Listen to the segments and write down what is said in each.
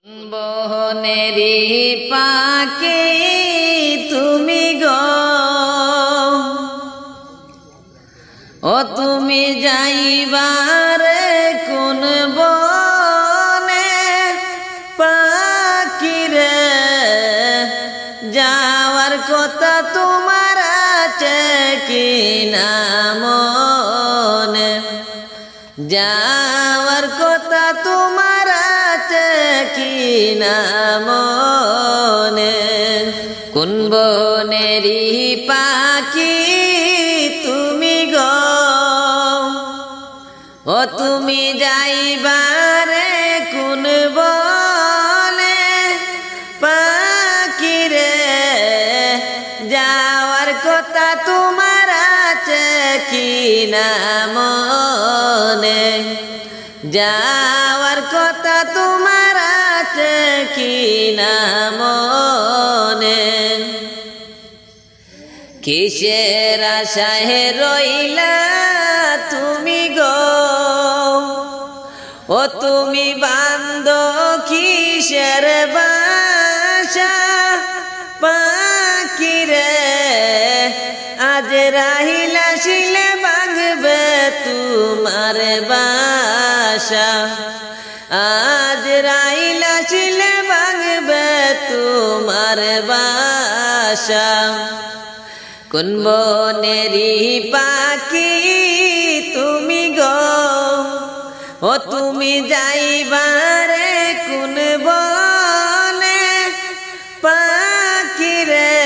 বনেরি পাখি তুমি গো, ও তুমি যাইবারে কোন বনে পাখি রে, যাওয়ার কথা তোমার আছে কি না মনে, যাওয়ার কথা তোমার আছে কি না মনে। কোন বনেরি পাখি তুমি গো, ও তুমি যাইবারে কোন বনে পাখি রে, যাওয়ার কথা তোমার আছে কি না মনে, যাওয়ার কথা তোমার আছে কি না মনে। কিসের আশায় রইলা তুমি গো, ও তুমি বান্দ কিসের বাসা পাখি রে, আজ রাহিলা শিলে ভাঙবে তোমার বাসা, আজ রাহিলা শিলে ভাঙবে তোমার বাসা। কোন বনেরি পাখি তুমি গো, ও তুমি যাইবারে কোন বনে পাখি রে,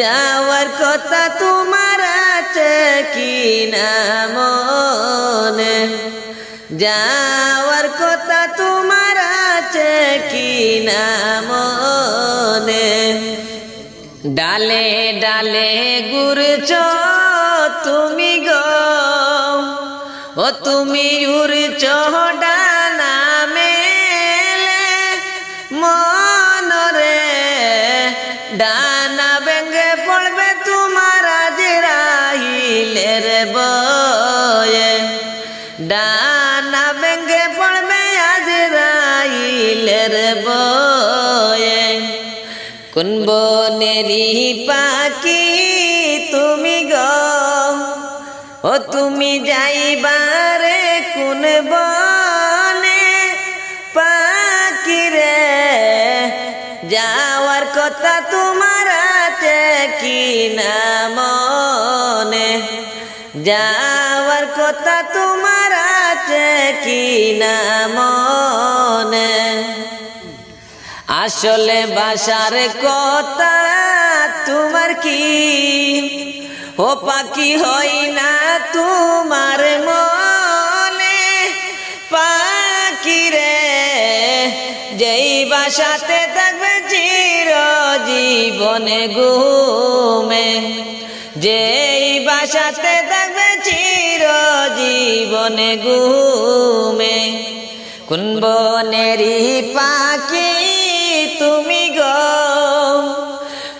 যাওয়ার কথা তোমার আছে কি না মনে, যাওয়ার কথা তোমার আছে কি না মনে। ডালে ডালে ঘুরছ তুমি গো, ও তুমি উড়ছ ডানা মেলে মনরে, ডানা ভেঙে পড়বে তোমার আজ রাহিলের বয়ে, ডানা ভেঙে পড়বে আজ রাহিলের বয়ে। কোন বনেরি পাখি তুমি গো, ও তুমি যাইবারে কোন বনে পাখি রে, যাওয়ার কথা তোমার আছে কি না মনে, যাওয়ার কথা তোমার আছে কি না মনে। আসলে বাসার কথা তোমার কি, ও পাখি হই না তোমার মনে পাখি রে, যেই বাসাতে থাকবে চিরজীবনে ঘুমে, যেই বাসাতে থাকবে চিরজীবনে ঘুমে। কোন বনেরি পাখি তুমি গো,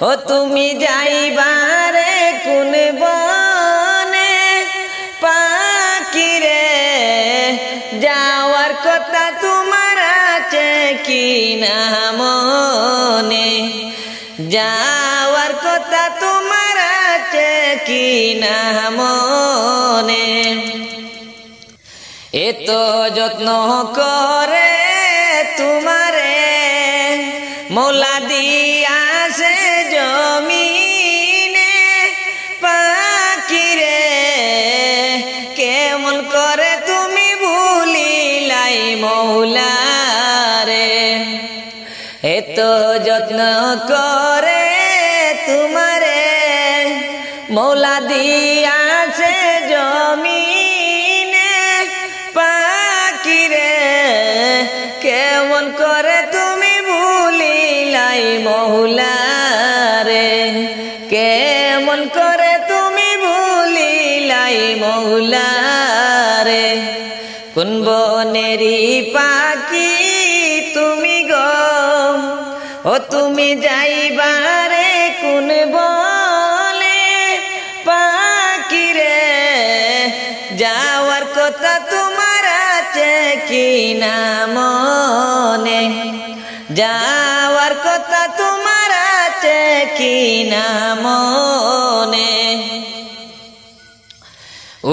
ও তুমি যাইবারে কোন বনে পাখি রে, যাওয়ার কথা তোমার আছে কি না মনে, যাওয়ার কথা তোমার আছে কি না মনে। এত যত্ন করে তোমারে মৌলা দিয়াছে জমিনে পাখি রে, কেমন করে তুমি ভুলিলাই মৌলা রে, এত যত্ন করে তোমারে মৌলা দিয়াছে জমিনে পাখি রে, কেমন করে তুমি ভুলিলাই মৌলা রে, কেমন করে তুমি ভুলিলাই মৌলা রে। কোন বনেরি পাখি তুমি গো, ও তুমি যাইবারে কোন বনে পাখি রে, যাওয়ার কথা তোমার আছে কি না মনে। যাওয়ার কথা তোমার আছে কি না মনে?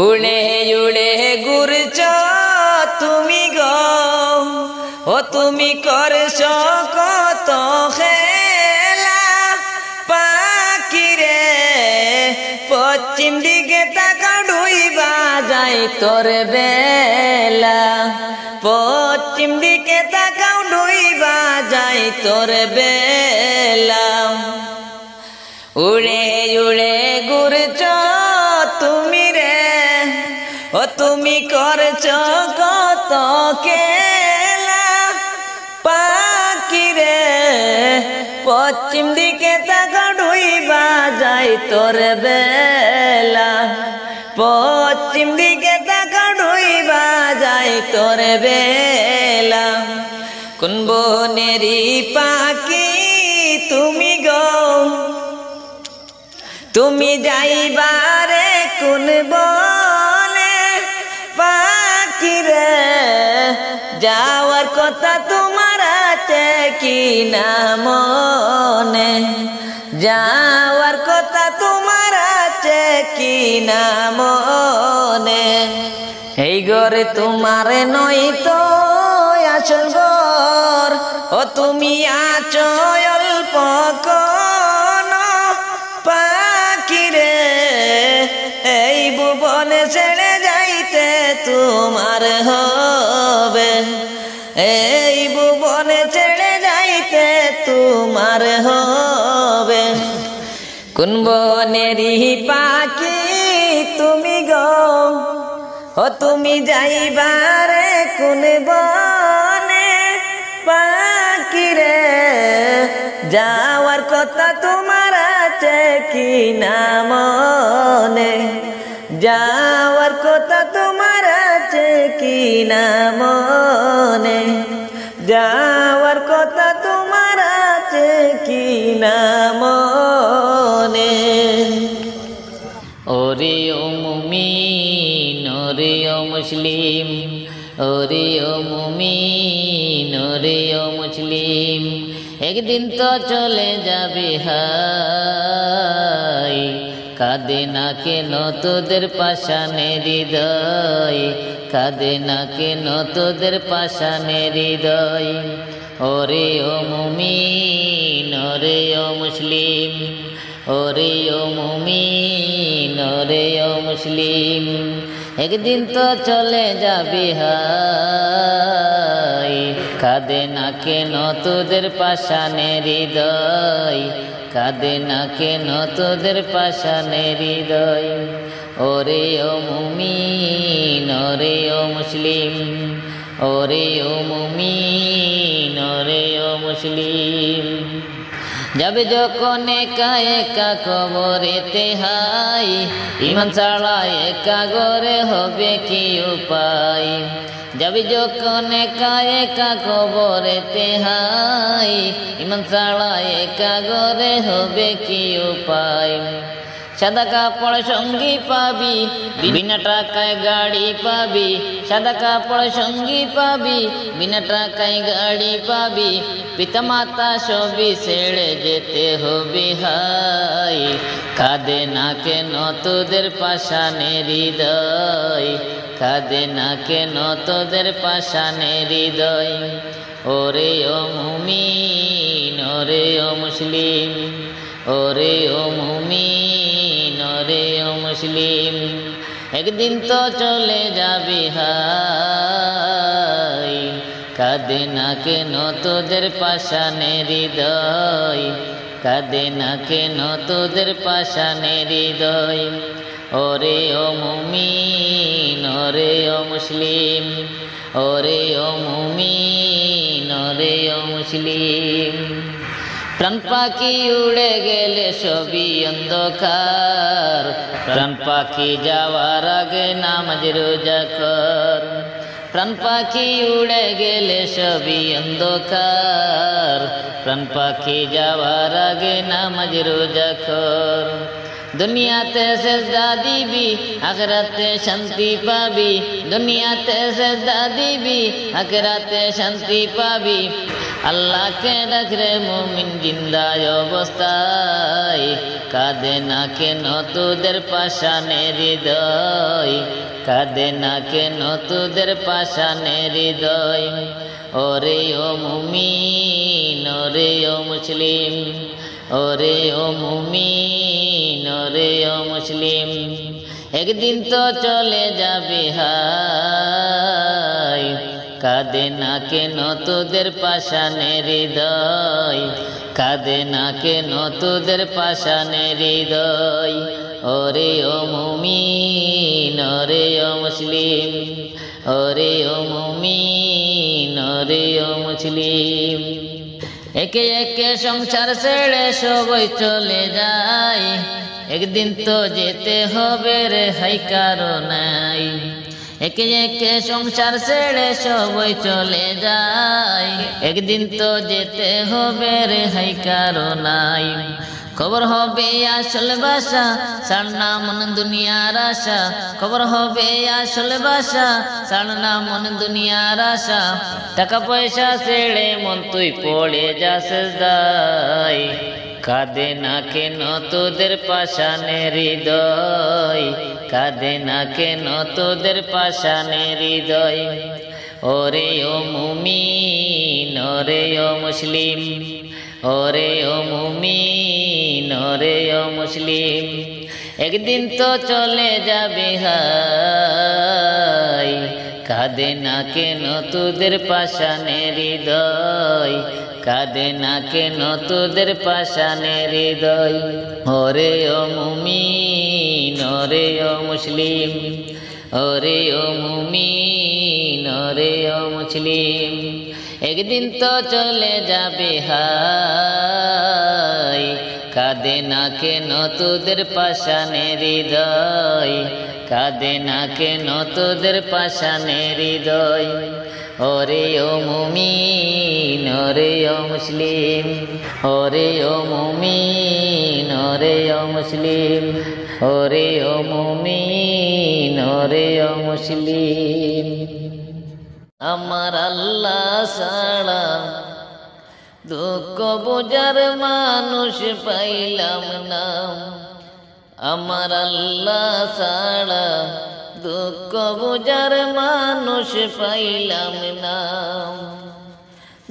উড়ে উড়ে ঘুরছ তুমি গো, ও তুমি করছ কত খেলা পাখি রে। পশ্চিম দিকে তাকা ডুইবা যায় তোর বেলা, পশ্চিম দিকে তাকাও ডুইবা যায় তোর বেলা। উড়ে উড়ে ঘুরছ তুমি রে, ও তুমি করছ কত খেলা পাখি রে। পশ্চিম দিকে তাকাও ডুইবা যায় তোর বেলা, পশ্চিম দিকে তাকাও ডুইবা যায় তোর বেলা। কোন বনেরি পাখি তুমি গো, তুমি যাইবারে কোন বনে পাখি রে। যাওয়ার কথা তোমার আছে কি না মনে? যাওয়ার কথা তোমার আছে কি না মনে? এই ঘরে তোমার নই তো আসল ঘর, ও তুমি আছো অল্প কোন পাখি রে। এই ভুবনে ছেড়ে যাইতে তোমার হবে, এই ভুবনে ছেড়ে যাইতে তোমার হবে। কোন বনেরি পাখি তুমি গো, ও তুমি যাইবারে কোন বনে পাখি রে। যাওয়ার কথা তোমার আছে কি না মনে? যাওয়ার কথা তোমার আছে কি না মনে? যাওয়ার কথা তোমার আছে কি না মনে? ওরে ও মুমিন, ওরে ও মুসলিম, ওরে ও মুমিন, ওরে ও মুসলিম, একদিন তো চলে যাবে হাই। কাঁদে না কেন তোদের পাষাণে হৃদয়, কাঁদে না কেন তোদের পাষাণে হৃদয়। ওরে ও মুমিন, ওরে ও মুসলিম, ওরে ও মুমিন, ওরে ও মুসলিম, একদিন তো চলে যাবি হাই। কাঁদে না কেন তোদের পাষাণে হৃদয়, কাঁদে না কেন তোদের পাষাণে হৃদয়। ওরে ও মুমিন, ওরে ও মুসলিম, ওরে ও মুমিন, ওরে ও মুসলিম, যাবে যখন একা একা কবরেতে হাই। ইমান ছাড়া একা ঘরে হবে কি উপায়? যাবে যখন একা একা কবরেতে হাই। ইমান ছাড়া একা ঘরে হবে কি উপায়? সাদা কাপড় সঙ্গী পাবি, বিনা টাকায় গাড়ি পাবি। সাদা কাপড় সঙ্গী পাবি, বিনা টাকায় গাড়ি পাবি। পিতা মাতা সবই ছেড়ে যেতে হবে হাই। কাঁদে না কেন তোদের পাষাণে হৃদয়, কাঁদে না কেন তোদের পাষাণে হৃদয়। ওরে ও মুমিন, ওরে ও মুসলিম, ওরে ও মুমিন, ওরে ও মুসলিম, একদিন তো চলে যাবি হাই। কাঁদে না কেন তোদের পাষাণে হৃদয়, কাঁদে না কেন তোদের পাষাণে হৃদয়। ওরে ও মুমিন, ওরে ও মুসলিম, ওরে ও মুমিন, ওরে ও মুসলিম, প্রাণ পাখি উড়ে গেলে সবই অন্ধকার। প্রাণ পাখি যাওয়ার আগে নামাজ রোজা কর। প্রাণ পাখি উড়ে গেলে সবই অন্ধকার। প্রাণ পাখি যাওয়ার আগে নামাজ রোজা কর। দুনিয়াতে সেজদা দিবি, আখিরাতে শান্তি পাবি। দুনিয়াতে সেজদা দিবি, আখিরাতে শান্তি পাবি। আল্লাহকে ডাক রে মুমিন জিন্দায় অবস্থায়, কাঁদে না কেন তোদের পাষাণে হৃদয়, কাঁদে না কেন তোদের পাষাণে হৃদয়। ওরে ও মুমিন, ওরে ও মুসলিম, ওরে ও মুমিন, ওরে ও মুসলিম, একদিন তো চলে যাবে হায়, কাঁদে না কেন তোদের পাষাণে হৃদয়, কাঁদে না কেন তোদের পাষাণে হৃদয়। ওরে ও মুমিন, ওরে ও মুসলিম, ওরে ও মুমিন, ওরে ও মুসলিম, একে একে সংসার ছেড়ে সবাই চলে যায়, একদিন তো যেতে হবে রে হাই কারো নাই। একে একে সংসার ছেড়ে সবাই চলে যায়, একদিন তো যেতে হবে রে হাই কারো নাই। খবর হবে আসল বাসা, ছাড়না মন দুনিয়ার আশা, খবর হবে আসল বাসা, ছাড়না মন দুনিয়ার আশা। টাকা পয়সা ছেড়ে মন তুই পড়ে যা সিজদায়, কাঁদে না কেন তোদের পাষাণে হৃদয়, কাঁদে না কেন তোদের পাষাণে হৃদয়। ওরে ও মুমিন, ওরে ও মুসলিম, ওরে ও মুমিন, ওরে ও মুসলিম, একদিন তো চলে যাবে হায়, কাঁদে না কেন তোদের পাষাণে হৃদয়, কাঁদে না কেন তোদের পাষাণে হৃদয়। ওরে ও মুমিন, ওরে ও মুসলিম, ওরে ও মুমিন, ওরে ও মুসলিম, একদিন তো চলে যাবে হায়, কাঁদে না কেন তোদের পাষাণে হৃদয়, কাঁদে না কেন তোদের পাষাণে হৃদয়। ওরে ও মুমিন, ওরে ও মুসলিম, ওরে ও মুমিন, ওরে ও মুসলিম, ওরে ও মুমিন, ওরে ও মুসলিম। আমার আল্লাহ ছাড়া দুঃখ বোঝার মানুষ পাইলাম না, আমার আল্লাহ ছাড়া দুঃখ বোঝার মানুষ পাইলাম না।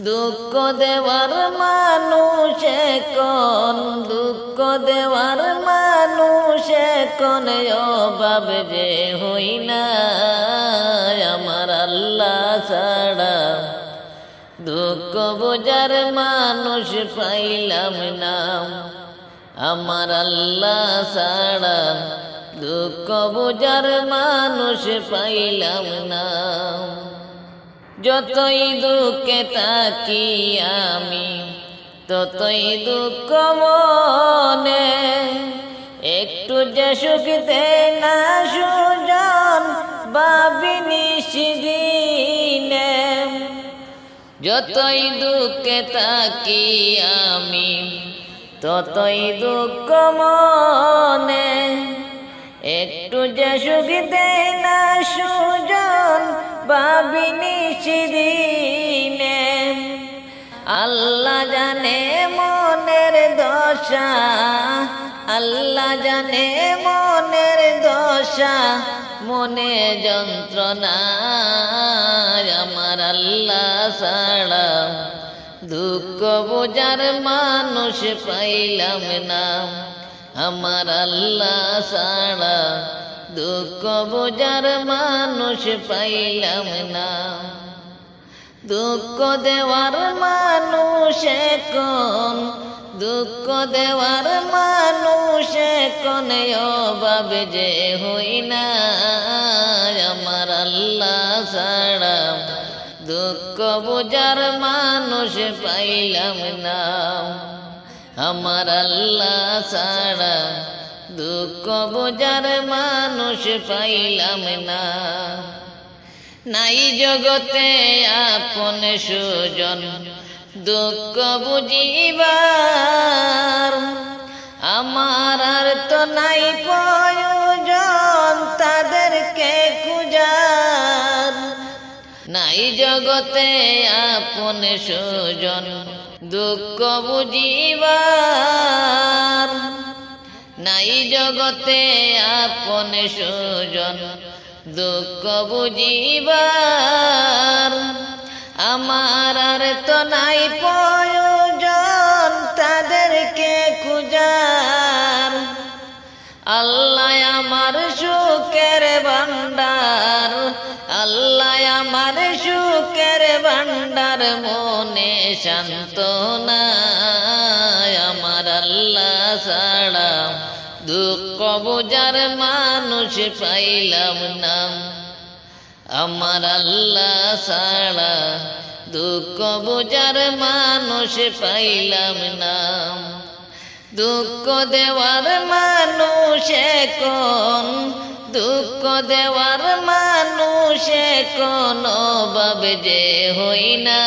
দুঃখ দেওয়ার মানুষ এখন, দুঃখ দেওয়ার মানুষ এখন অভাব যে হই না, আমার আল্লাহ ছাড়া দুঃখ বোঝার মানুষ পাইলাম না, আমার আল্লাহ ছাড়া দুঃখ বোঝার মানুষ পাইলাম না। যতই দুঃখে থাকি আমি ততই দুঃখ মনে, একটু যে সুখ দেয় না সুজন ভাবিনি সেদিনে। যতই দুঃখে থাকি আমি ততই দুঃখ মনে, একটু যে সুখ দেয় না সুজন ভাবিনি সেদিনে। আল্লাহ জানে মনের দশা, আল্লাহ জানে মনের দশা, মনে যন্ত্রণা, আমার আল্লাহ ছাড়া দুঃখ বোঝার মানুষ পাইলাম না, আমার আল্লাহ ছাড়া দুঃখ বোঝার মানুষ পাইলাম না। দুঃখ দেওয়ার মানুষ এখন, দুঃখ দেওয়ার মানুষ এখন অভাব যে হই না, আমার আল্লাহ ছাড়া দুঃখ বোঝার মানুষ পাইলাম না, আমার আল্লাহ ছাড়া দুঃখ বোঝার মানুষ পাইলাম না। নাই জগতে আপন সুজন দুঃখ বুঝিবার, আমার আর তো নাই প্রয়োজন তাদেরকে খুঁজার। নাই জগতে আপন সুজন দুঃখ বুঝিবার, নাই জগতে আপন সুজন দুঃখ বুঝিবার। আমার আর তো নাই প্রয়োজন তাদেরকে খুঁজার, আল্লাহ আমার সুখের ভান্ডার, আল্লাহ আমার সুখের ভান্ডার, মনে সান্ত্বনা। আমার আল্লাহ ছাড়া দুঃখ বোঝার মানুষ পাইলাম না, আমার আল্লাহ ছাড়া দুঃখ বোঝার মানুষ পাইলাম না। দুঃখ দেওয়ার মানুষ এখন, দুঃখ দেওয়ার মানুষ এখন ভাবে যে হই না,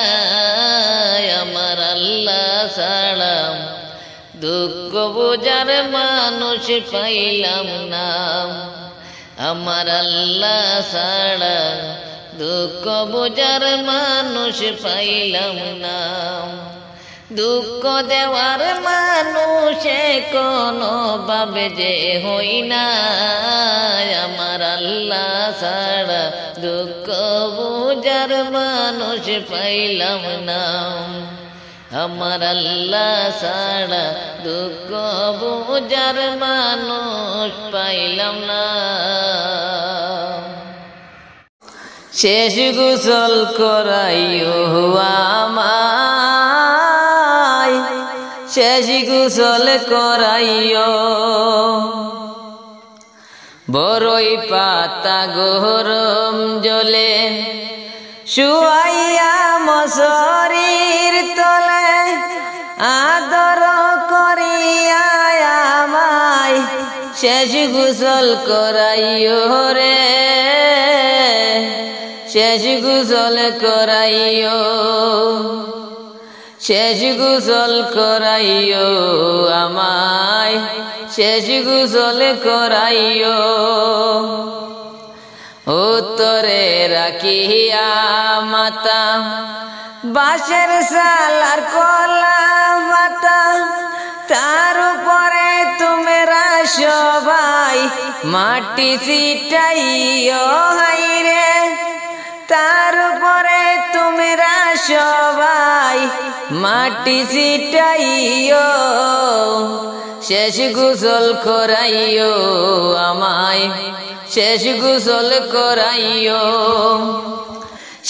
আমার আল্লাহ ছাড়া দুঃখ বোঝার মানুষ পাইলাম না, আমার আল্লাহ ছাড়া দুঃখ বোঝার মানুষ পাইলাম না। দুঃখ দেওয়ার মানুষ কোনো ভাবে যে হই না, আমার আল্লাহ ছাড়া দুঃখ বোঝার মানুষ পাইলাম না, আমার আল্লাহ ছাড়া দুঃখ বোঝার মানুষ পাইলাম না। শেষ গোসল করাইও আমায়, শেষ গোসল করাইও, বড়ই পাতা গরম জলে শুয়াইয়া মশারির তলে, আদর করিয়া আমায় শেষ গোসল করাইও রে, শেষ গোসল করাইও, শেষ গোসল করাইও আমায়, শেষ গোসল করাইও। উত্তরে রাখিয়া মাতা বাঁশের সালার কলা পাতা, তার উপরে তোমরা সবাই মাটি ছিটাইও হাইরে, তার উপরে তোমরা সবাই মাটি ছিটাইও, শেষ গোসল করাইও আমায়, শেষ গোসল করাইও,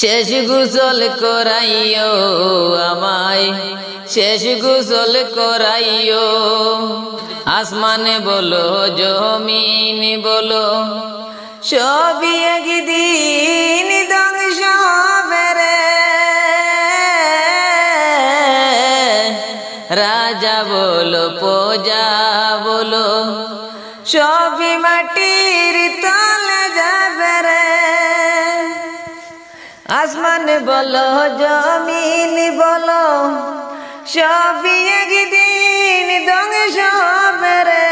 শেষ গোসল করাইও আমায়, শেষ গোসল করাইও। আসমানে বলো জমিন বলো সবই একদিন ধ্বংস হবে রে, রাজা বলো প্রজা বলো সবই মাটির তলে যাবে রে। আসমান বলো জমিন বলো সবই একদিন ধ্বংস হবে রে,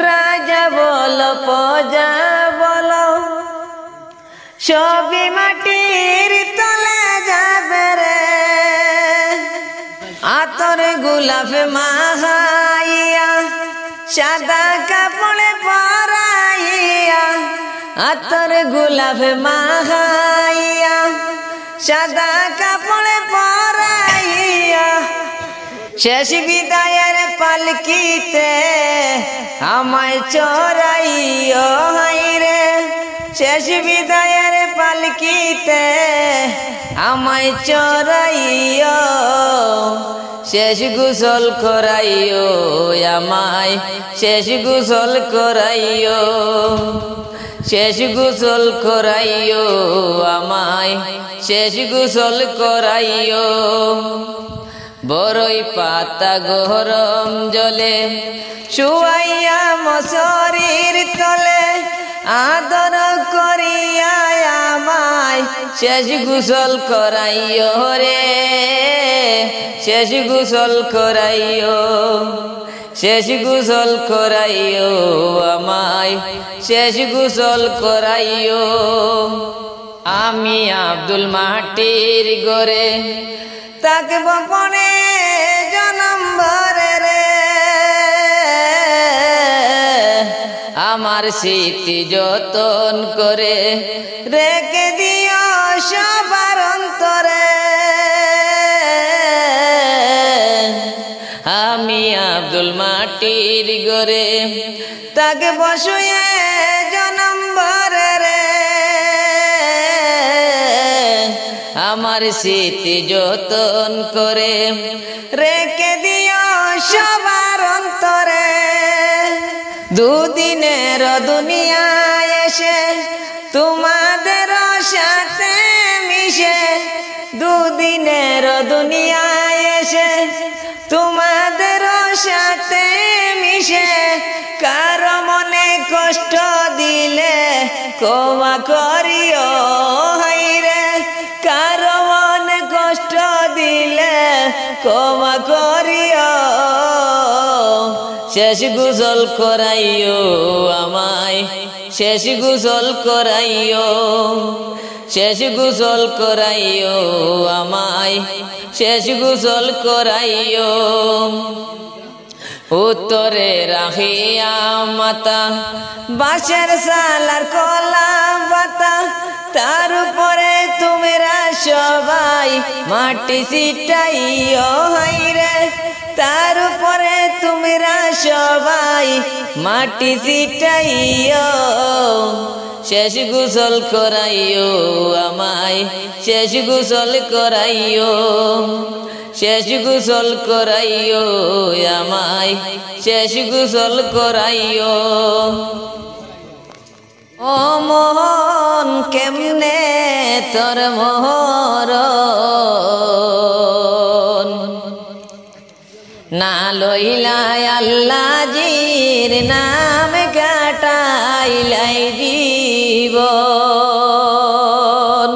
রাজা বলো প্রজা বলো সবই মাটির তলে যাবে রে। আতর গোলাপ মাহাইয়া সাদা কাপড়ে পরাইয়া, আতর গোলাপ মাহাইয়া সাদা কাপড়ে পরাইয়া, শেষ বিদায়ের পালকিতে আমায় চড়াইও হাইরে, শেষ বিদায়ের পালকিতে আমায় চড়াইও, শেষ গোসল করাইও আমায়, শেষ গোসল করাইও, শেষ গোসল করাইও আমায়, শেষ গোসল করাইও। বড়ই পাতা গরম জলে শুয়াইয়া মশারির তলে, আদর করিয়া আমায় শেষ গোসল করাইও রে, শেষ গোসল করাইও, শেষ গোসল করাইও আমায়, শেষ গোসল করাইও। আমি আব্দুল মাটির গরে থাকব পনে জনম ভরে রে আমার স্মৃতি যতন করে রেখে দিও সবার অন্তরে আমি আব্দুল মাটির গরে থাকব শুয়ে জনম ভরে রে আমার স্মৃতি যতন করে রেখে দিও সবার অন্তরে দুদিনের দুনিয়ায় এসে তোমাদের সাথে মিশে দুদিনের দুনিয়ায় এসে তোমাদের সাথে মিশে কারো মনে কষ্ট দিলে ক্ষমা করিও হাইরে কারো মনে কষ্ট দিলে ক্ষমা করিও শেষ গোসল করাইও আমায় শেষ গোসল করাইও শেষ গোসল করাইও আমায় শেষ গোসল করাইও উত্তরে রাখিয়া মাতা বাঁশের সালার কলা পাতা তার উপরে তোমরা সবাই মাটি ছিটাইও হাইরে তার উপরে তোমরা সবাই মাটি ছিটাইও শেষ গোসল করাইও আমায় শেষ গোসল করাইও শেষ গোসল করাইও আমায় শেষ গোসল করাইও ও মোহন কেমনে তোর মহরণ না লইলাই আল্লাহ জির নাম কাটাইলাই জীবন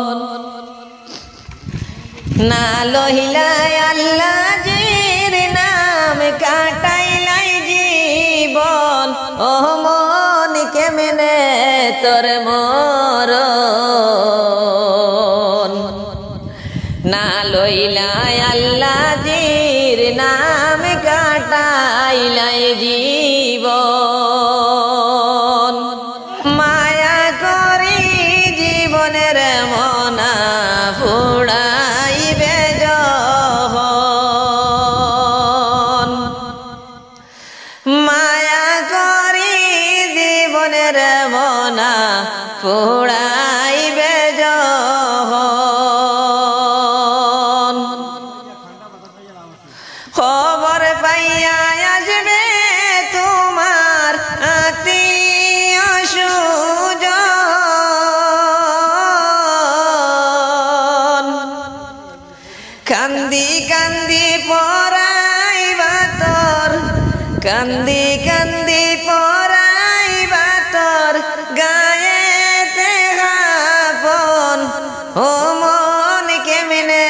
না লইলাই আল্লাহ জির নাম কাটাইলাই জীবন ও মন কেমনে তোর মরণ না লইলাই আল্লাহ জির নাম কাটাইলাই জীবন মায়া করি জীবনের মনা ফুড়াইবে যখন মায়া করি জীবনের মনা ফুড়াইবে যখন খবর পাইয়া আসবে তোমার আত্মীয় সুজন কান্দি কান্দি পরাইবা তোর কান্দি কান্দি পরাইবা তোর গায়েতে গাপন ও মন কেমনে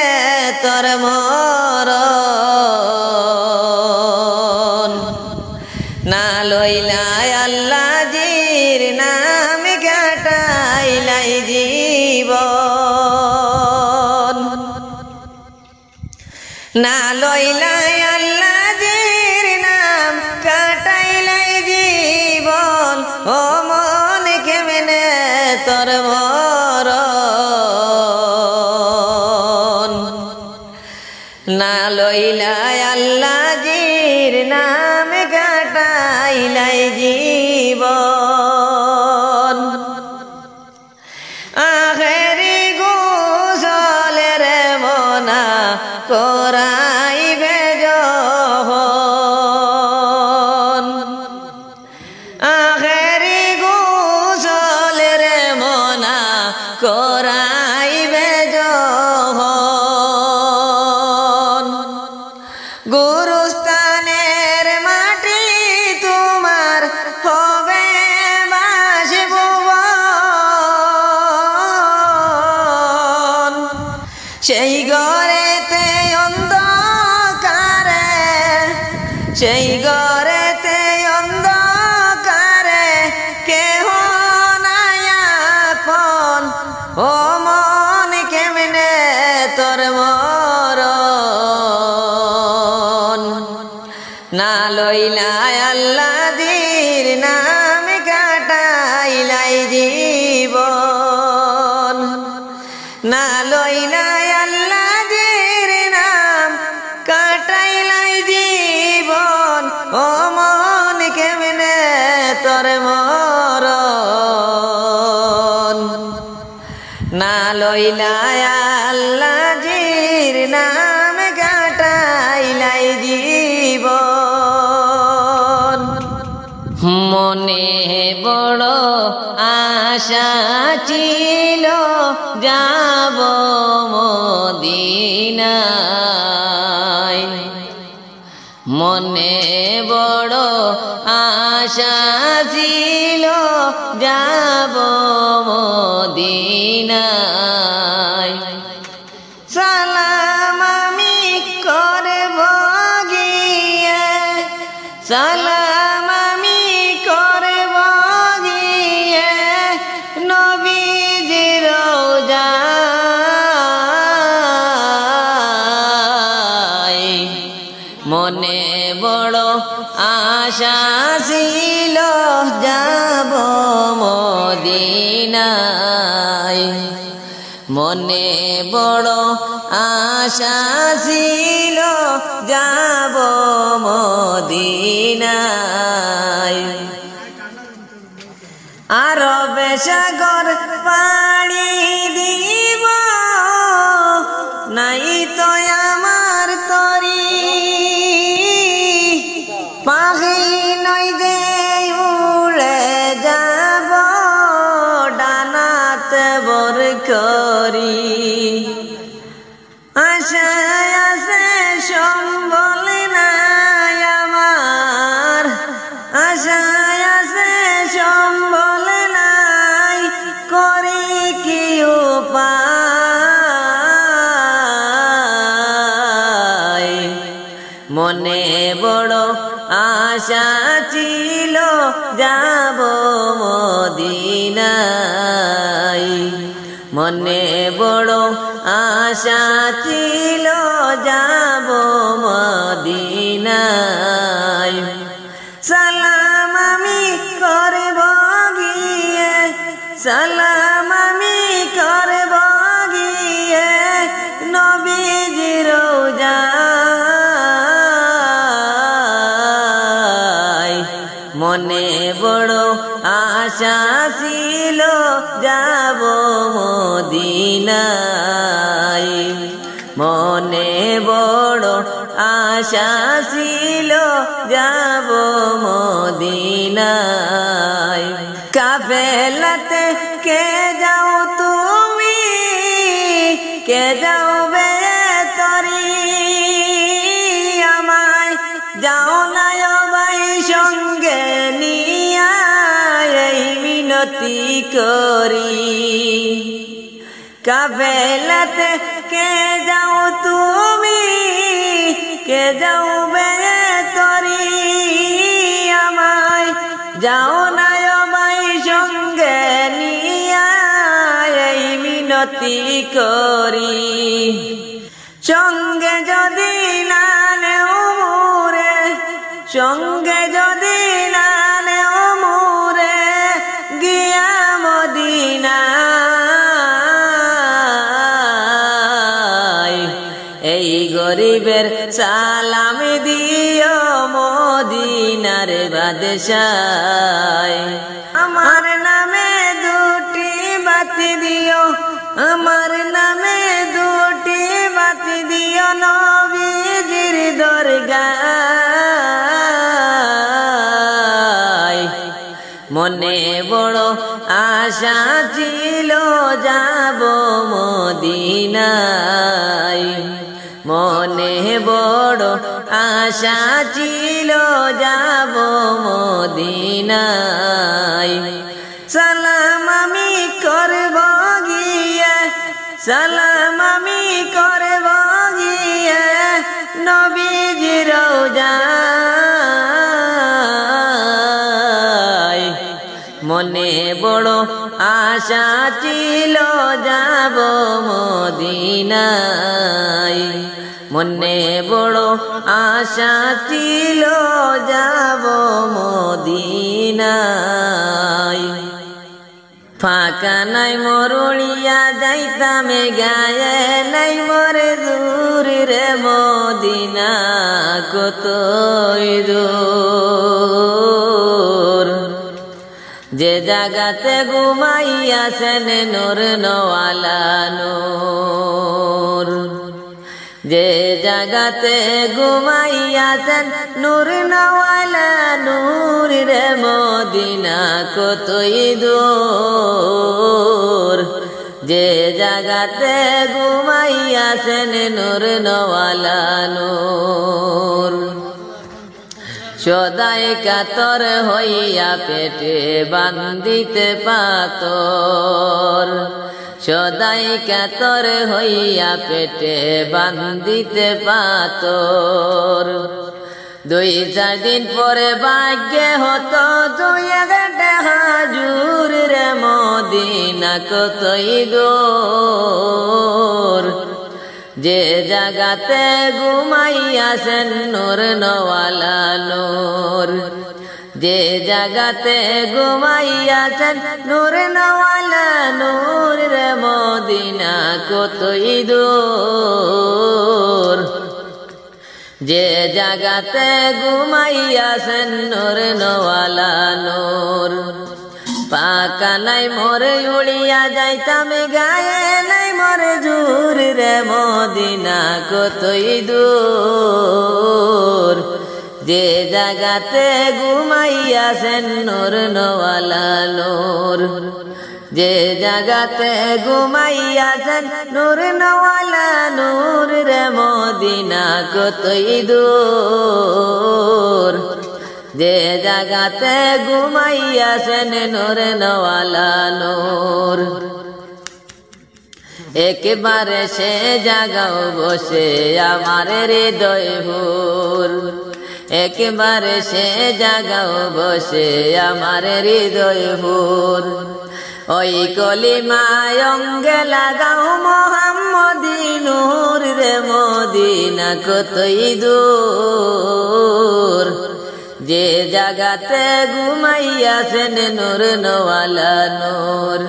তোর মরণ না লইলাই আল্লাহ জির নাম কাটাইলাই জীবন না লইলাই আল্লাহ জির নাম কাটাইলাই জীবন ও মন কেমনে তোর মরণ না লইলাই আল্লাহ জির নাম কাটাইলাই জীবন আখেরি গোসলের মনা করাইবে যখন আখেরি গোসলের মনা করাইবে যখন গুরুস্থানের মাটি তোমার হবে বাসভুবন সেই ঘরেতে অন্ধকারে সেই ঘরেতে অন্ধকারে কেহ নাই আপন ও না লইলাই আল্লাহর নাম কাটাইলাই জীবন না লইলাই আল্লাহর নাম কাটাইলাই জীবন ও মন কেমনে তোর মরণ না লইলাই আল্লাহর নাম কাটাইলাই জীবন মনে বড় আশা ছিল যাব মদিনায় মনে বড় আশা ছিল যাব মদিনায় সালাম আমি করব গিয়ে সালাম আমি করব গিয়ে নবীজির রওজায় মনে বড় আশা ছিল যাব মদিনায় মনে বড় আশা ছিল যাব মদিনায় আরবে সাগর পাড়ি দিব নাই তো আমার তরি পাখি নই যে উড়ে যাব ডানাতে বর করি আশায় আছে সম্বল নাই আমার আশায় আছে সম্বল নাই করি কি উপায় মনে বড় আশা ছিল যাব মদিনায় মনে বড় আশা ছিল যাব মদিনায় সালাম আমি করব গিয়ে সালাম আমি করব গিয়ে নবীজির রওজায় মনে বড় আশা ছিল যাব মদিনায় মনে বড় আশা ছিল যাব মদিনায় কাফেলাতে কে যাও তুমি কে যাও বে তরি আমায় যাও না ভাই সঙ্গে নিয়া এই মিনতি করি কাফেলাতে কে যাও তুমি কে যাও বে তরি আমায় যাও না ভাই সঙ্গে নিয়া এই মিনতি করি সঙ্গে যদি না নেও মোরে সঙ্গে যদি না নেও মোরে গিয়া মদিনায় এই গরিবের সালাম দিও মদিনার বাদশায় আমার নামে দুটি বাতি দিও আমার নামে দুটি বাতি দিও নবীজির দরগায় মনে বড় আশা ছিল যাব মদিনায় মনে বড় আশা ছিল যাব মদিনায় সালাম আমি করব গিয়ে সালাম আমি করব গিয়ে নবীজির রওজায় মনে বড় আশা ছিল যাব মদিনায় মনে বড় আশা ছিল যাব মদিনায় ফাঁকা নাই মরুলিয়া যাইতাম গায়ে নাই মরে দূর রে মদিনা কতই দূর যে জাগাতে ঘুমাইয়াছেন নূর নওয়ালা নূর যে জাগাতে ঘুমাইয়াছেন নূর নওয়ালা নূর রে মদিনা কতই দূর যে জাগাতে ঘুমাইয়াছেন নূর নওয়ালা নূর সদাই কাতর হইয়া পেটে বান্দিতে পাতর সদাই কাতর হইয়া পেটে বান্দিতে পাতর 2-4 দিন পরে ভাগ্যে হতো 2-1 হাজুর রে মদিনা কতই দূর যে জাগাতে ঘুমাইয়াছেন নূর নওয়ালা নূর যে জাগাতে ঘুমাইয়াছেন নূর নওয়ালা নূর রে মদিনা কতই দূর যে জাগাতে ঘুমাইয়াছেন নূর নওয়ালা নূর পাকা নাই মোরে উড়িয়া যাইতাম গায়ে নাই মোরে জুর রে মদিনা কতই দূর যে জাগাতে ঘুমাইয়াছেন নূর নওয়ালা নূর যে জাগাতে ঘুমাইয়াছেন নূর নওয়ালা নূর রে মদিনা কতই দূর যে জাগাতে ঘুমাইয়াছেন নূর নওয়ালা নূর একবারে সে জাগাও বসে আমার হৃদয় ভোর একবারে সে জাগাও বসে আমার হৃদয় ভোর ওই কলিমায় অঙ্গে লাগাও মোহাম্মদী নূর রে মদিনা কতই দূর যে জাগাতে ঘুমাইয়াছেন নূর নওয়ালা নূর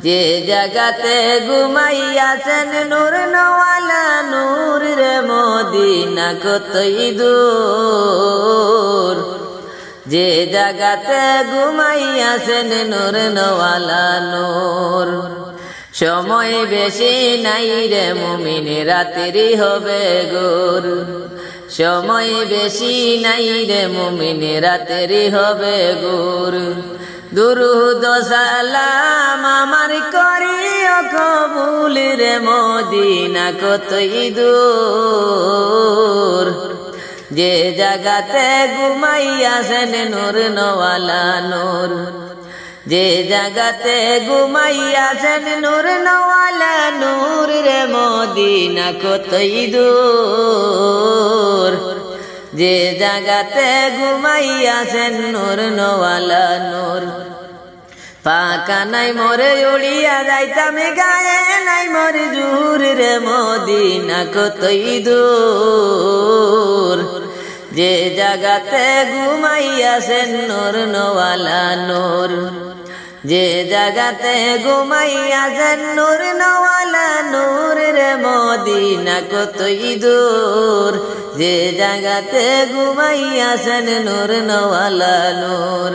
যে জাগাতে ঘুমাইয়াছেন নূর নওয়ালা নূর রে মদিনা কতই দূর যে জাগাতে ঘুমাইয়াছেন নূর নওয়ালা নূর সময় বেশি নাই রে মুমিন রাতেরই হবে গোর সময় বেশি নাই রে মুমিন রাতেরই হবে গোর দুরুদ সালাম আমার করিও কবুল রে মদিনা কতই দূর যে জাগাতে ঘুমাইয়াছেন নূর নওয়ালা নূর যে জাগাতে ঘুমাইয়াছেন নূর নওয়ালা নূর রে মদিনা কতই দূর যে জাগাতে ঘুমাইয়াছেন নূর নওয়ালা নূর পাকা নাই মোরে উড়িয়া যাইতাম গায়ে নাই মোর জুর রে মদিনা কতই দূর যে জাগাতে ঘুমাইয়াছেন নূর নওয়ালা নূর যে জাগাতে ঘুমাইয়াছেন নূর নওয়ালা নূর রে মদিনা কতই দূর যে জাগাতে ঘুমাইয়াছেন নূর নওয়ালা নূর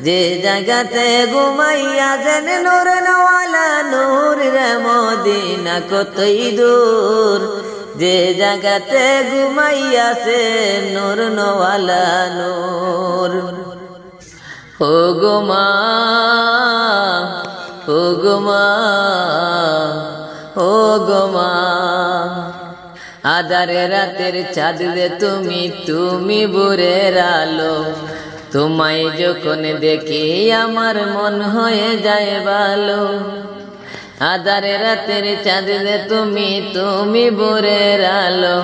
যে জাগাতে ঘুমাইয়াছেন নূর নওয়ালা নূর রে মদিনা কতই দূর যে জাগাতে ঘুমাইয়াছেন নূর নওয়ালা নূর ও গো মা ও গো মা ও গো মা আধারে রাতের চাঁদ রে তুমি তুমি ভোরের আলো তোমায় যখন দেখি আমার মন হয়ে যায় ভালো আধারে রাতের চাঁদ রে তুমি তুমি ভোরের আলো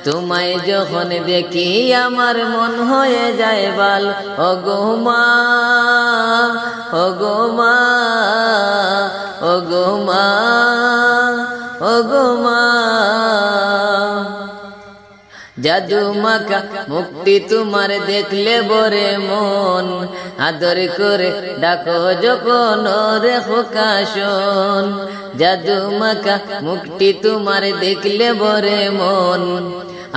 তোমায় যখন দেখি আমার মন হয়ে যায় ভালো ও গো মা ও গো মা ও গো মা ও গো মা জাদু মাখা মুক্তি তোমার দেখলে বরে মন, আদর করে ডাকো যখন রে খোকা শোন। জাদু মাখা মুক্তি তোমার দেখলে বরে মন,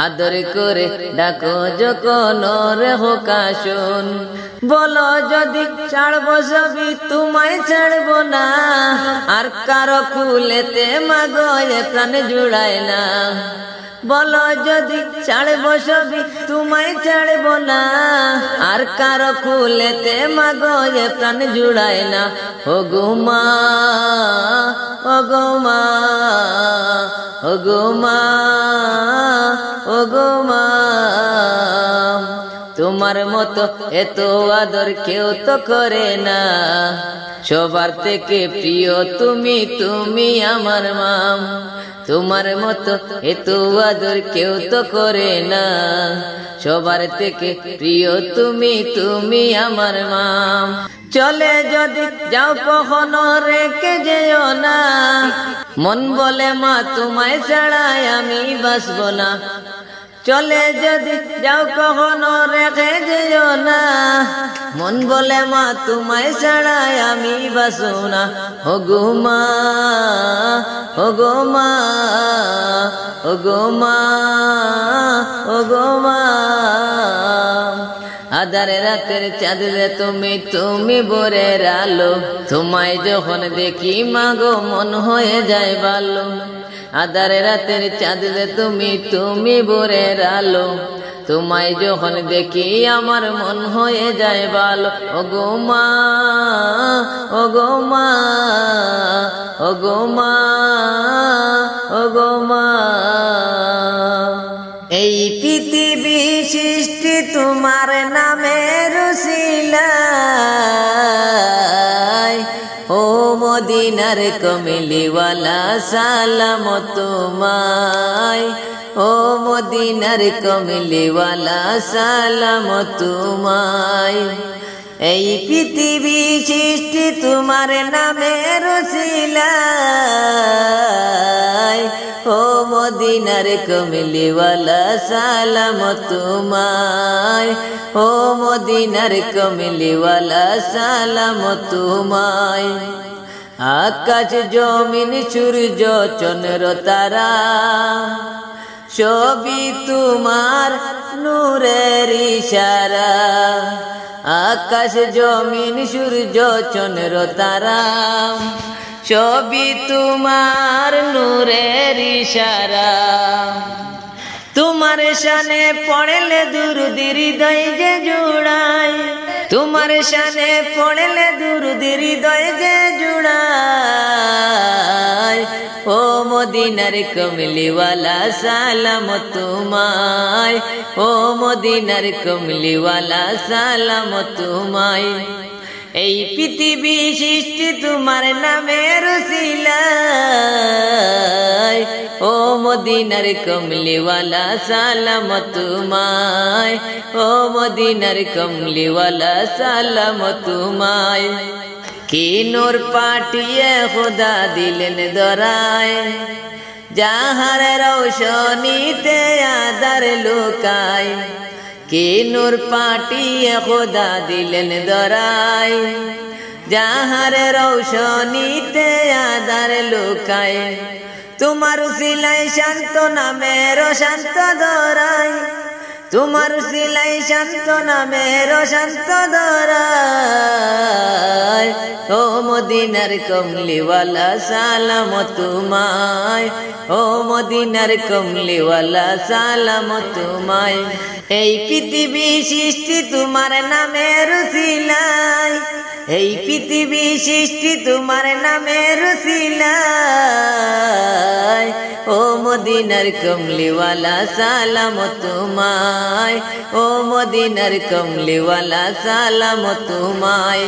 আদর করে ডাকো যখন রে খোকা শোন। বলো যদি ছাড়বো সবই তোমায় ছাড়বো না, আর কারো কুলেতে মাগো এ প্রাণ জুড়ায় না। বলো যদি ছাড়বো সবই তোমায় ছাড়বো না, আর কারো কুলেতে মাগো এ প্রাণ জুড়ায় না। ও গো মা, ও গো মা, ও গো মা, ও গো মা, তোমার মতো এত আদর কেউ তো করে না। সবার থেকে প্রিয় তুমি, তুমি আমার মা। তোমার মতো এত আদর কেউ তো করে না। সবার থেকে প্রিয় তুমি, তুমি আমার মা। চলে যদি যাও কখনো রেখে যেও না, মন বলে মা তোমায় ছাড়াই আমি বাঁচবো না। চলে যদি যাও কখনো রেখে যেও না, মন বলে মা তোমায় ছাড়াই আমি বাঁচব না। ও গো মা, ও গো মা, ও গো মা, ও গো মা, আধারে রাতের চাঁদরে তুমি, তুমি ভোরের আলো। তোমায় যখন দেখি মাগো মন হয়ে যায় ভালো। আধারে রাতের চাঁদরে তুমি, তুমি ভোরের আলো। তোমায় যখন দেখি আমার মন হয়ে যায় ভালো। ও গো মা, ও গো মা, ও গো মা, ও গো মা। এই পৃথিবী সৃষ্টি তোমার নামের উসিলায়, ও মদিনার কমলিওয়ালা সালাম তোমায়। ও মদিনার কমলিওয়ালা সালাম তোমায়। এই পৃথিবী সৃষ্টি তোমার নামের উসিলায়, ও মদিনার কমলিওয়ালা সালাম তোমায়। ও মদিনার কমলিওয়ালা সালাম তোমায়। আকাশ জমিন সূর্য চন্দ্র তারা, সবই তোমার নূরের ইশারা। আকাশ জমিন সূর্য চন্দ্র তারা, সবই তোমার নূরের ইশারা। তোমার শানে পড়লে দুরুদ হৃদয় যে জুড়ায়, তোমার শানে পড়লে দুরুদ হৃদয় যে জুড়ায়। ও মদিনার কমলিওয়ালা সালাম তোমায়। ও মদিনার কমলিওয়ালা সালাম তোমায়। এই পৃথিবী সৃষ্টি তোমার নামের উসিলায়, ও মদিনার কমলিওয়ালা সালাম তোমায়। ও মদিনার কমলিওয়ালা সালাম তোমায়। কি নূর পাঠিয়ে খোদা দিলেন দরায়, যাহার রৌশনীতে আদার লুকায়। কি নূর পাঠিয়ে খোদা দিলেন দরায়, যাহার রৌশনীতে আদার লুকায়। তোমার উসিলায় শান্ত নামের শান্ত দরায়, তোমার উসিলায় শান্ত নামের শান্ত দরায়। ও মদিনার কমলিওয়ালা সালাম তোমায়। ও মদিনার কমলিওয়ালা সালাম তোমায়। এই পৃথিবী সৃষ্টি তোমার নামের উসিলায়, এই পৃথিবী সৃষ্টি তোমার নামের উসিলায়। ও মদিনার কমলিওয়ালা সালাম তোমায়। ও মদিনার কমলিওয়ালা সালাম তোমায়।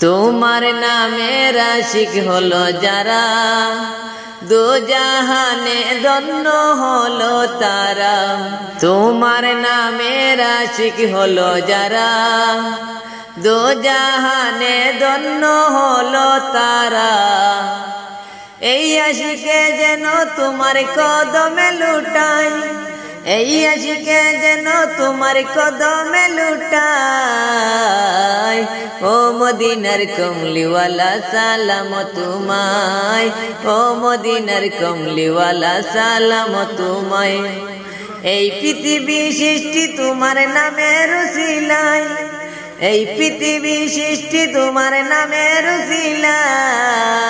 তোমার নামের আশিক হলো যারা, দো জাহানে ধন্য হলো তারা। তোমার নামের আশিক হলো যারা, দো জাহানে ধন্য হলো তারা। এই আশিকে যেন তোমার কদমে লুটাই, এই আশিকে যেন তোমার কদমে লুটাই। ও মদিনার কমলিওয়ালা সালাম তোমায়, ও মদিনার কমলিওয়ালা সালাম তোমায়। এই পৃথিবী সৃষ্টি তোমার নামের উসিলায়, এই পৃথিবী সৃষ্টি তোমার নামের উসিলায়।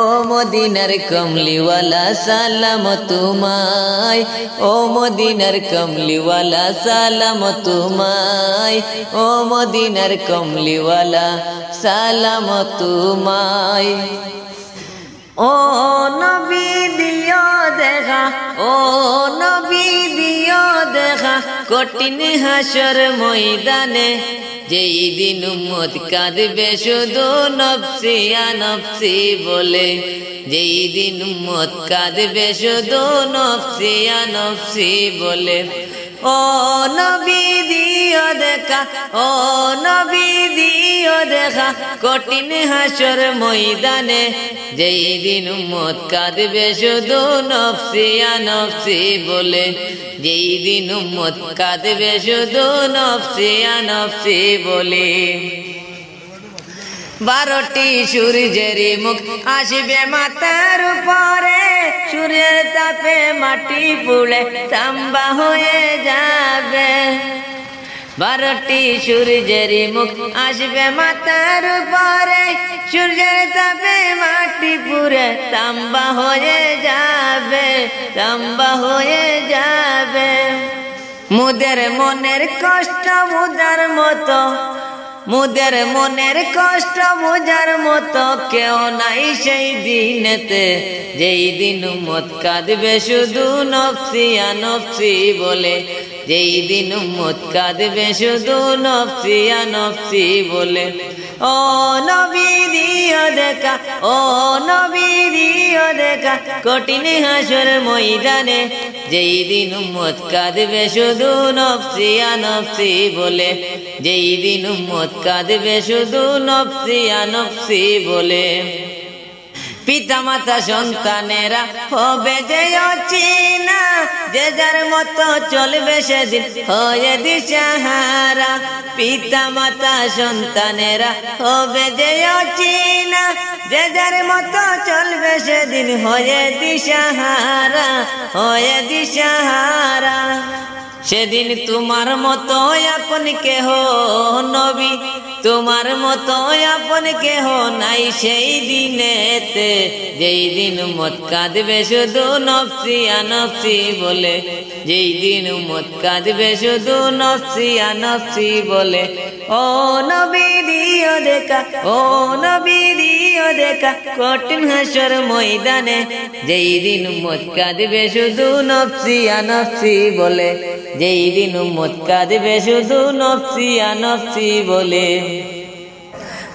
ও মদিনার কমলিওয়ালা সালাম তোমায়, ও মদিনার কমলিওয়ালা সালাম তোমায়, ও মদিনার কমলিওয়ালা সালাম তোমায়। ও নবী দিও দেখা, ও নবী দিও দেখা কঠিন হাসর ময়দানে, যেই দিন উম্মত কাঁদবে শুধু নফসি নফসি বলে, যেই দিন উম্মত কাঁদবে শুধু নফসি নফসি বলে। ও নবী দিও দেখা, ও নবী দিও দেখা কঠিন হাসর ময়দানে, যেই দিন উম্মত কাঁদবে শুধু নফসি নফসি বলে, যেই দিন উম্মত কাঁদবে শুধু নফসি নফসি বলে। 12টি সূর্যের মুখ আসবে মাথার উপরে, সূর্যের তাপে মাটি পুড়ে তাম্বা হয়ে যাবে। 12টি সূর্যের মুখ আসবে মাথার উপরে, সূর্যের তাপে মাটি পুড়ে তাম্বা হয়ে যাবে, তাম্বা হয়ে যাবে। মুদের মনের কষ্ট বুঝার মতো, মুদের মনের কষ্ট বোঝার মতো কেউ নাই সেই দিনেতে, যেই দিন উম্মত কাঁদবে শুধু নফসি নফসি বলে, যেই দিন উম্মত কাঁদবে শুধু নফসি নফসি বলে। ও নবী দিও দেখা, ও নবী দিও দেখা কঠিন হাসর ময়দানে, যেই দিন উম্মত কাঁদবে শুধু নফসি নফসি বলে, যেই দিন উম্মত কাঁদবে শুধু নফসি নফসি বলে। পিতা মাতা সন্তানেরা হবে যে অচেনা, যে যার মতো চলবে সেদিন হয়ে দিশাহারা। পিতা মাতা সন্তানেরা হবে যে অচেনা, যে যার মতো চলবে সেদিন হয়ে দিশাহারা, হয়ে দিশাহারা। সেদিন তোমার মতো আপন কেহ নবী, তোমার মতো আপন কেহ নাই সেই দিনেতে, যেই দিন উম্মত কাঁদবে শুধু নফসি নফসি বলে, যেই দিন উম্মত কাঁদবে শুধু নফসি নফসি বলে। ও নবী দিও দেখা, ও নবী দিও দেখা কঠিন হাসর ময়দানে, যেই দিন উম্মত কাঁদবে শুধু নফসি নফসি বলে, যেই দিন উম্মত কাঁদবে শুধু নফসি নফসি বলে।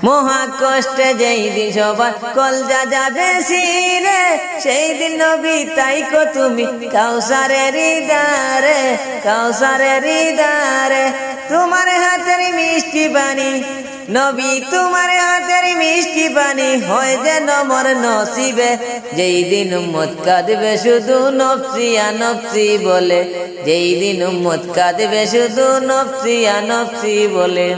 মহা কষ্টে যেই দিন সবার কলজা যাবে ছিঁড়ে, সেই দিন নবী তাইকো তুমি কাউসারের হৃদয়ে, কাউসারের হৃদয়ে। তোমার হাতের মিষ্টি বাণী নবী, তোমার হাতের মিষ্টি বাণী হয় যেন মোর নসিবে, যেই দিন উম্মত কাঁদবে শুধু নফসি নফসি বলে, যেই দিন উম্মত কাঁদবে শুধু নফসি নফসি বলে।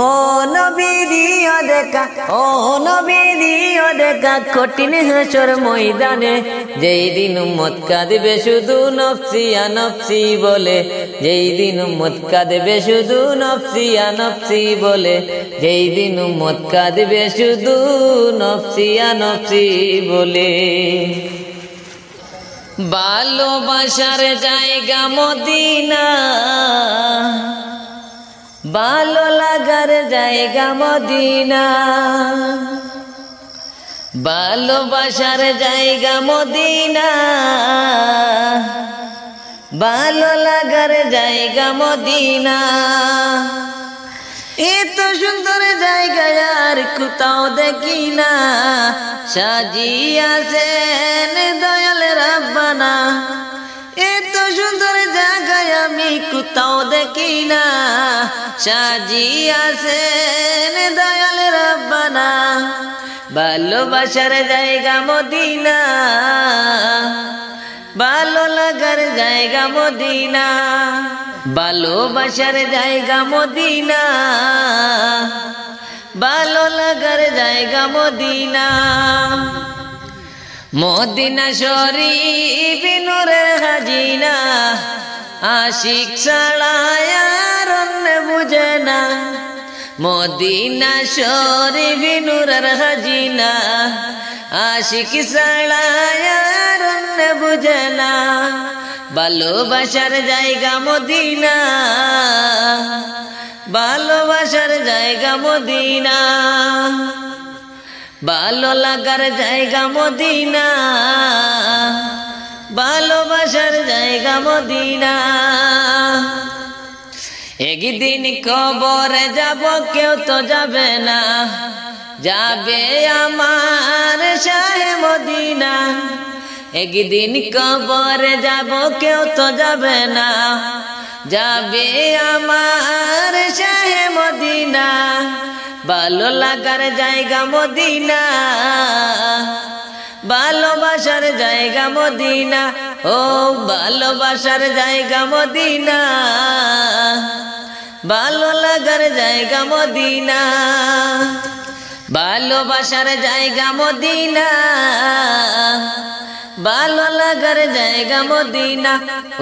ও নবী দিও দেখা, ও নবী দিও দেখা কঠিন হাসর ময়দানে, যেই দিন উম্মত কাঁদবে শুধু নফসি নফসি বলে, যেই দিন উম্মত কাঁদবে শুধু নফসি নফসি বলে, যেই দিন উম্মত কাঁদবে শুধু নফসি নফসি বলে। ভালোবাসার জায়গা মদিনা, ভালো লাগার জায়গা মদিনা, ভালোবাসার জায়গা মদিনা, ভালো লাগার জায়গা মদিনা। এত সুন্দর জায়গা আর কোথাও দেখি না, সাজিয়াছেন দয়াল রাব্বানা। এত সুন্দর জায়গায় আমি কোথাও দেখি না, সাজিয়াছেন দয়াল রাব্বানা। ভালোবাসার জায়গা মদিনা, ভালো লাগার জায়গা মদিনা, ভালোবাসার জায়গা মদিনা, ভালো লাগার জায়গা মদিনা। মদিনা শরীফ নূরের খাজিনা, আশিক ছাড়া আর অন্য বুঝে না। মদিনা শরীফ নূরের খাজিনা, আশিক ছাড়া আর অন্য বুঝে না। ভালোবাসার জায়গা মদিনা, ভালোবাসার জায়গা মদিনা, ভালো লাগার জায়গা মদিনা, ভালোবাসার জায়গা মদিনা। একদিন কবরে যাব কেউ তো যাবে না, যাবে আমার শাহে মদিনা। একদিন কবরে যাব কেউ তো যাবে না, যাবে আমার শাহে মদিনা। ভালো লাগার জায়গা মদিনা, ভালোবাসার জায়গা মদিনা, ও ভালোবাসার জায়গা মদিনা, ভালো লাগার জায়গা মদিনা। ভালোবাসার জায়গা মদিনা, ভালো লাগার জায়গা মদিনা,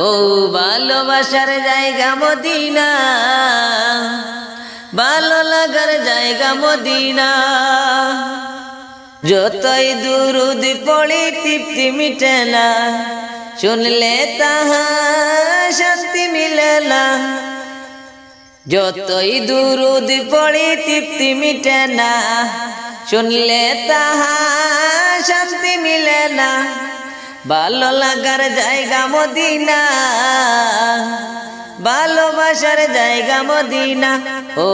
ও ভালোবাসার জায়গা মদিনা, ভালো লাগার জায়গা মদিনা। যতই দুরুদ পড়ি তৃপ্তি মিটে না, শুনলে তাহা শান্তি মিলে না। যতই দুরুদ পড়ি তৃপ্তি মিটে না, শুনলে তাহা শান্তি মিলে না। ভালো লাগার জায়গা মদিনা, ভালোবাসার জায়গা মদিনা, ও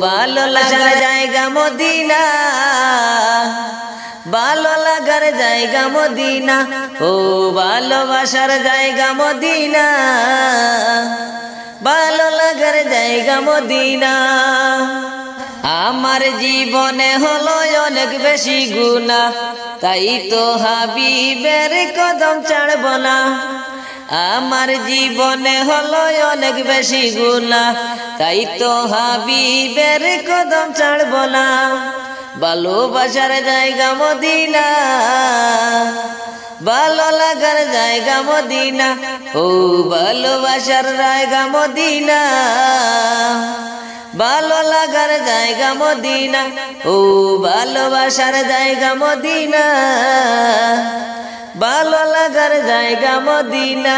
ভালো লাগার জায়গা মদিনা, ভালো লাগার জায়গা মদিনা, ও ভালোবাসার জায়গা মদিনা, ভালো লাগার জায়গা মদিনা। আমার জীবনে হলো অনেক বেশি গুনাহ, তাই তো হাবিবের কদম ছাড়ব না। আমার জীবনে হলো অনেক বেশি গুনাহ, তাই তো হাবিবের কদম ছাড়ব না। ভালোবাসার জায়গা মদিনা, ভালো লাগার জায়গা মদিনা, ও ভালোবাসার জায়গা মদিনা, ভালো লাগার জায়গা মদিনা, ও ভালোবাসার জায়গা মদিনা, ভালো লাগার জায়গা মদিনা।